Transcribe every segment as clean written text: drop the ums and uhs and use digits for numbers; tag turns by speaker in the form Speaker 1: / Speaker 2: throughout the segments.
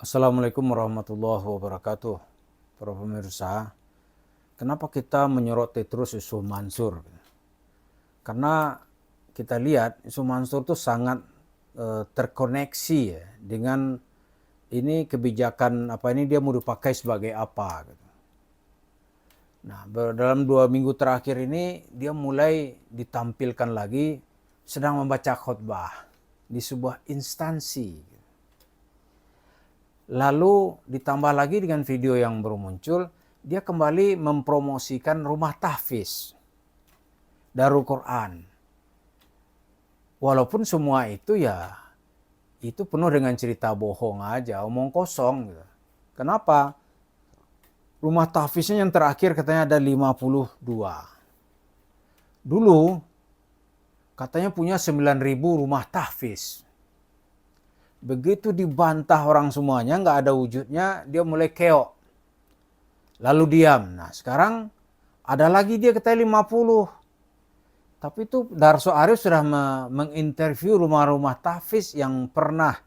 Speaker 1: Assalamualaikum warahmatullahi wabarakatuh. Para pemirsa, kenapa kita menyoroti terus Yusuf Mansur? Karena kita lihat Yusuf Mansur itu sangat terkoneksi ya, dengan ini kebijakan apa ini dia mau dipakai sebagai apa. Gitu. Nah, dalam 2 minggu terakhir ini dia mulai ditampilkan lagi sedang membaca khutbah di sebuah instansi. Lalu ditambah lagi dengan video yang baru muncul, dia kembali mempromosikan rumah tahfiz Darul Quran. Walaupun semua itu itu penuh dengan cerita bohong aja, omong kosong gitu. Kenapa? Rumah tahfiznya yang terakhir katanya ada 52. Dulu katanya punya 9.000 rumah tahfiz. Begitu dibantah orang semuanya, nggak ada wujudnya, dia mulai keok. Lalu diam. Nah sekarang ada lagi dia katanya 50. Tapi itu Darso Arif sudah menginterview rumah-rumah tahfiz yang pernah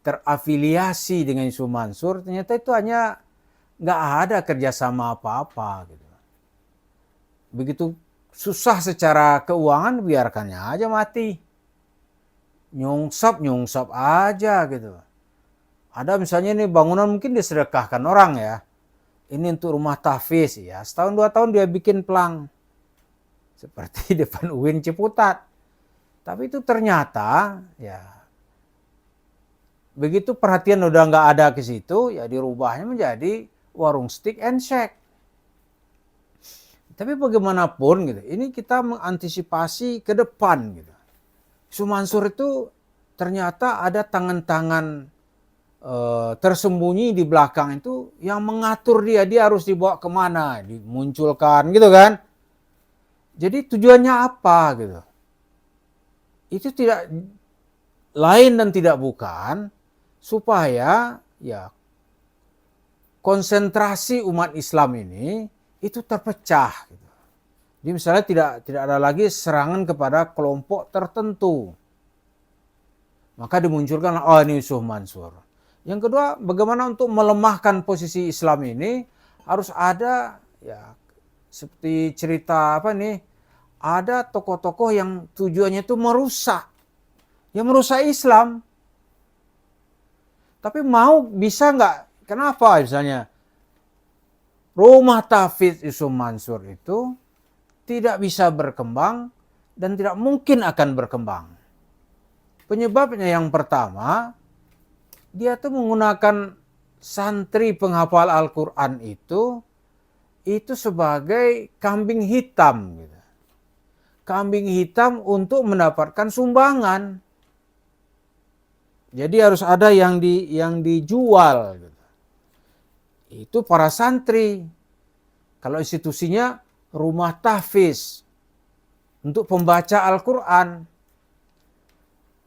Speaker 1: terafiliasi dengan Yusuf Mansur. Ternyata itu hanya nggak ada kerjasama apa-apa. Gitu. Begitu susah secara keuangan, biarkannya aja mati. Nyungsap aja gitu. Ada misalnya ini bangunan mungkin disedekahkan orang ya. Ini untuk rumah tahfiz ya. Setahun 2 tahun dia bikin pelang. Seperti depan UIN Ciputat. Tapi itu ternyata ya begitu perhatian udah nggak ada ke situ, ya dirubahnya menjadi warung steak and shake. Tapi bagaimanapun gitu, ini kita mengantisipasi ke depan gitu. Yusuf Mansur itu ternyata ada tangan-tangan tersembunyi di belakang itu yang mengatur dia harus dibawa kemana, dimunculkan gitu kan. Jadi tujuannya apa gitu? Itu tidak lain dan tidak bukan supaya ya konsentrasi umat Islam ini itu terpecah. Gitu. Jadi misalnya tidak ada lagi serangan kepada kelompok tertentu. Maka dimunculkan, oh ini Yusuf Mansur. Yang kedua, bagaimana untuk melemahkan posisi Islam ini harus ada ya seperti cerita apa nih, ada tokoh-tokoh yang tujuannya itu merusak. Ya merusak Islam. Tapi bisa nggak? Kenapa misalnya rumah tahfiz Yusuf Mansur itu tidak bisa berkembang dan tidak mungkin akan berkembang. Penyebabnya yang pertama, dia tuh menggunakan santri penghafal Al-Quran itu sebagai kambing hitam. Gitu. Kambing hitam untuk mendapatkan sumbangan. Jadi harus ada yang dijual. Gitu. Itu para santri. Kalau institusinya rumah tahfiz untuk pembaca Al-Quran.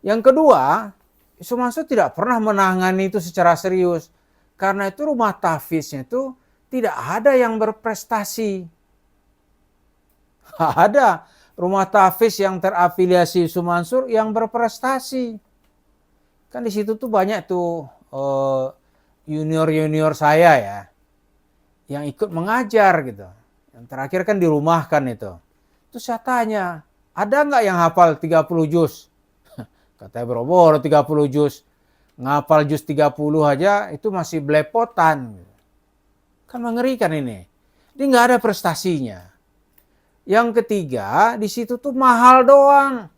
Speaker 1: Yang kedua, Yusuf Mansur tidak pernah menangani itu secara serius. Karena itu rumah tahfiznya itu tidak ada yang berprestasi. Ada rumah tahfiz yang terafiliasi Yusuf Mansur yang berprestasi. Kan di situ tuh banyak tuh junior-junior saya ya. Yang ikut mengajar gitu. Yang terakhir kan dirumahkan itu. Terus saya tanya, ada nggak yang hafal 30 juz? Katanya boro-boro 30 juz. Ngapal juz 30 aja itu masih belepotan. Kan mengerikan ini. Dia nggak ada prestasinya. Yang ketiga, di situ tuh mahal doang.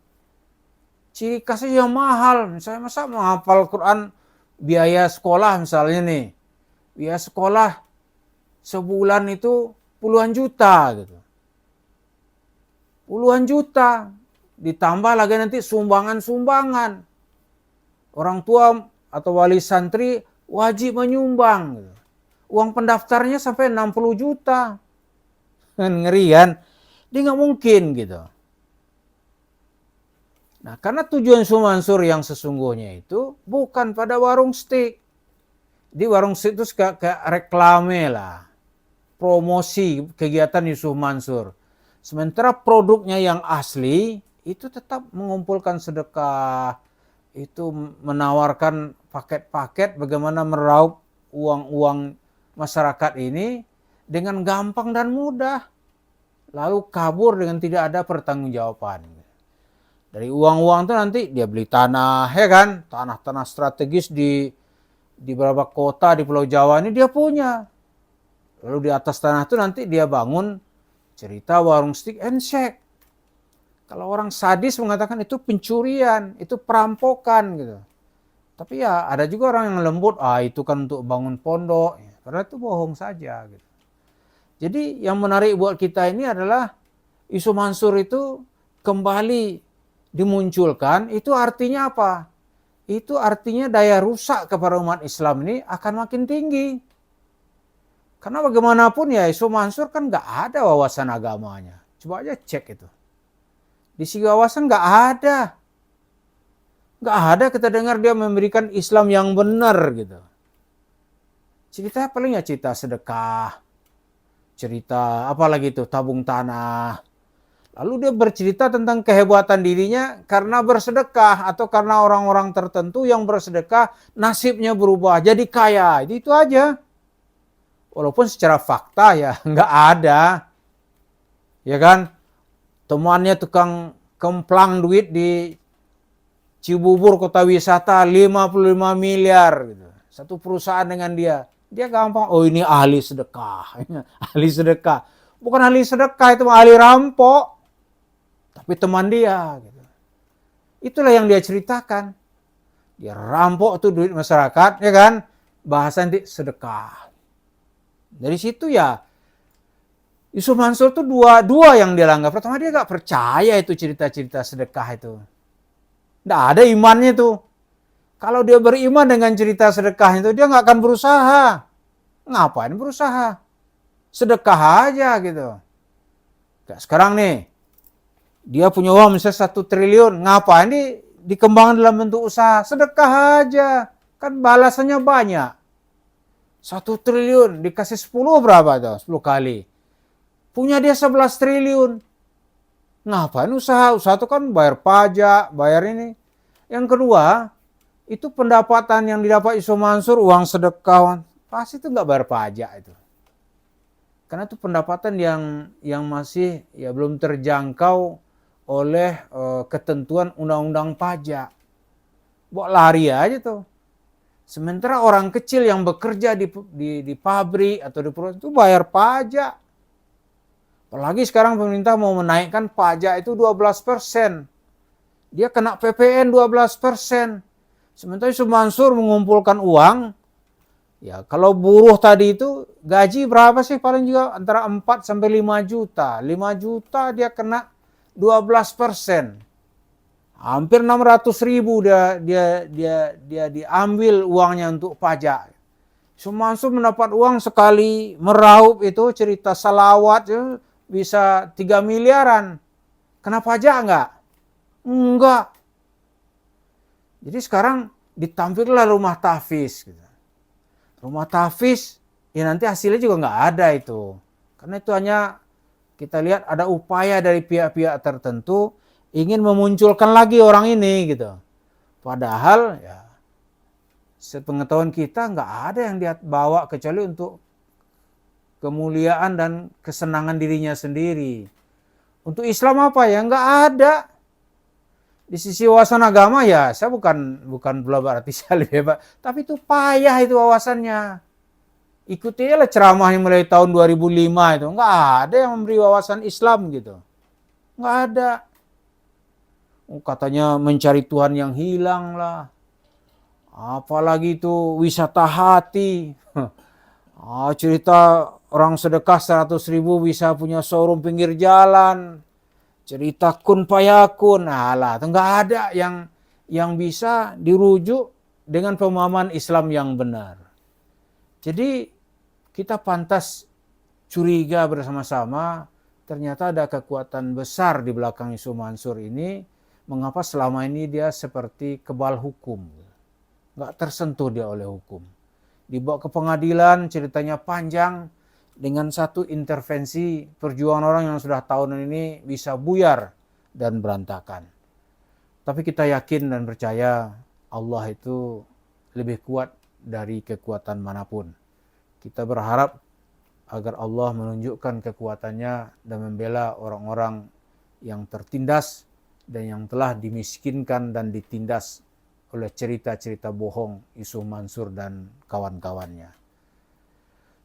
Speaker 1: Ciri khasnya yang mahal. Misalnya masa menghafal Quran biaya sekolah misalnya nih. Biaya sekolah sebulan itu puluhan juta gitu. Puluhan juta. Ditambah lagi nanti sumbangan-sumbangan. Orang tua atau wali santri wajib menyumbang. Gitu. Uang pendaftarnya sampai 60 juta. Kan ngeri kan? Dia nggak mungkin gitu. Nah karena tujuan Yusuf Mansur yang sesungguhnya itu bukan pada warung steak. Di warung steak itu kayak reklame lah. Promosi kegiatan Yusuf Mansur. Sementara produknya yang asli itu tetap mengumpulkan sedekah, itu menawarkan paket-paket bagaimana meraup uang-uang masyarakat ini dengan gampang dan mudah. Lalu kabur dengan tidak ada pertanggungjawaban. Dari uang-uang itu nanti dia beli tanah, ya kan? Tanah-tanah strategis di beberapa kota di Pulau Jawa ini dia punya. Lalu di atas tanah itu nanti dia bangun cerita warung stick and shake. Kalau orang sadis mengatakan itu pencurian, itu perampokan gitu. Tapi ya ada juga orang yang lembut, itu kan untuk bangun pondok. Karena itu bohong saja gitu. Jadi yang menarik buat kita ini adalah isu Mansur itu kembali dimunculkan, itu artinya apa? Itu artinya daya rusak kepada umat Islam ini akan makin tinggi. Karena bagaimanapun ya isu Mansur kan nggak ada wawasan agamanya. Coba aja cek itu. Di segi wawasan nggak ada. Nggak ada kita dengar dia memberikan Islam yang benar gitu. Cerita paling ya cerita sedekah. Cerita apalagi itu tabung tanah. Lalu dia bercerita tentang kehebatan dirinya karena bersedekah atau karena orang-orang tertentu yang bersedekah nasibnya berubah jadi kaya. Itu aja. Walaupun secara fakta ya nggak ada. Ya kan? Temannya tukang kemplang duit di Cibubur kota wisata 55 miliar gitu. Satu perusahaan dengan dia. Dia gampang, ini ahli sedekah. Ahli sedekah. Bukan ahli sedekah, itu ahli rampok. Tapi teman dia. Gitu. Itulah yang dia ceritakan. Dia rampok tuh duit masyarakat, ya kan? Bahasa nanti sedekah. Dari situ ya, Yusuf Mansur tuh dua yang dia langgap. Pertama dia gak percaya itu cerita-cerita sedekah itu. Nggak ada imannya tuh. Kalau dia beriman dengan cerita sedekah itu, dia nggak akan berusaha. Ngapain berusaha? Sedekah aja gitu. Kayak sekarang nih, dia punya uang misalnya 1 triliun. Ngapain dikembangkan dalam bentuk usaha? Sedekah aja. Kan balasannya banyak. 1 triliun dikasih 10 berapa tuh? 10 kali. Punya dia 11 triliun. Ngapain usaha? Usaha itu kan bayar pajak, bayar ini. Yang kedua, itu pendapatan yang didapat Yusuf Mansur, uang sedekah, pasti itu nggak bayar pajak itu. Karena itu pendapatan yang masih ya belum terjangkau oleh ketentuan undang-undang pajak. Buat lari aja tuh. Sementara orang kecil yang bekerja di pabrik atau di perusahaan itu bayar pajak. Apalagi sekarang pemerintah mau menaikkan pajak itu 12%. Dia kena PPN 12%. Sementara Yusuf Mansur mengumpulkan uang, ya kalau buruh tadi itu gaji berapa sih paling juga antara 4 sampai 5 juta. 5 juta dia kena 12%. Hampir 600.000 dia diambil uangnya untuk pajak. Yusuf Mansur mendapat uang sekali meraup itu cerita salawat itu bisa 3 miliaran. Kena pajak enggak? Enggak. Jadi sekarang ditampillah rumah tahfiz. Gitu. Rumah tahfiz, ya nanti hasilnya juga nggak ada itu. Karena itu hanya kita lihat ada upaya dari pihak-pihak tertentu ingin memunculkan lagi orang ini gitu. Padahal ya sepengetahuan kita nggak ada yang dia bawa kecuali untuk kemuliaan dan kesenangan dirinya sendiri. Untuk Islam apa ya? Nggak ada. Di sisi wawasan agama ya, saya bukan pula berarti saya lebih hebat, tapi itu payah itu wawasannya. Ikuti lah ceramah yang mulai tahun 2005 itu, nggak ada yang memberi wawasan Islam gitu, nggak ada. Katanya mencari Tuhan yang hilang lah, apalagi itu wisata hati, cerita orang sedekah 100.000 bisa punya showroom pinggir jalan. Cerita kun payakun, itu nggak ada yang bisa dirujuk dengan pemahaman Islam yang benar. Jadi kita pantas curiga bersama-sama, ternyata ada kekuatan besar di belakang Yusuf Mansur ini. Mengapa selama ini dia seperti kebal hukum, nggak tersentuh dia oleh hukum. Dibawa ke pengadilan, ceritanya panjang. Dengan satu intervensi perjuangan orang yang sudah tahunan ini bisa buyar dan berantakan. Tapi kita yakin dan percaya Allah itu lebih kuat dari kekuatan manapun. Kita berharap agar Allah menunjukkan kekuatannya dan membela orang-orang yang tertindas dan yang telah dimiskinkan dan ditindas oleh cerita-cerita bohong Yusuf Mansur dan kawan-kawannya.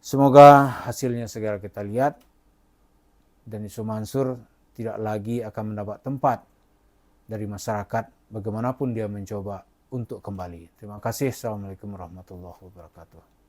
Speaker 1: Semoga hasilnya segera kita lihat dan Yusuf Mansur tidak lagi akan mendapat tempat dari masyarakat bagaimanapun dia mencoba untuk kembali. Terima kasih. Assalamualaikum warahmatullahi wabarakatuh.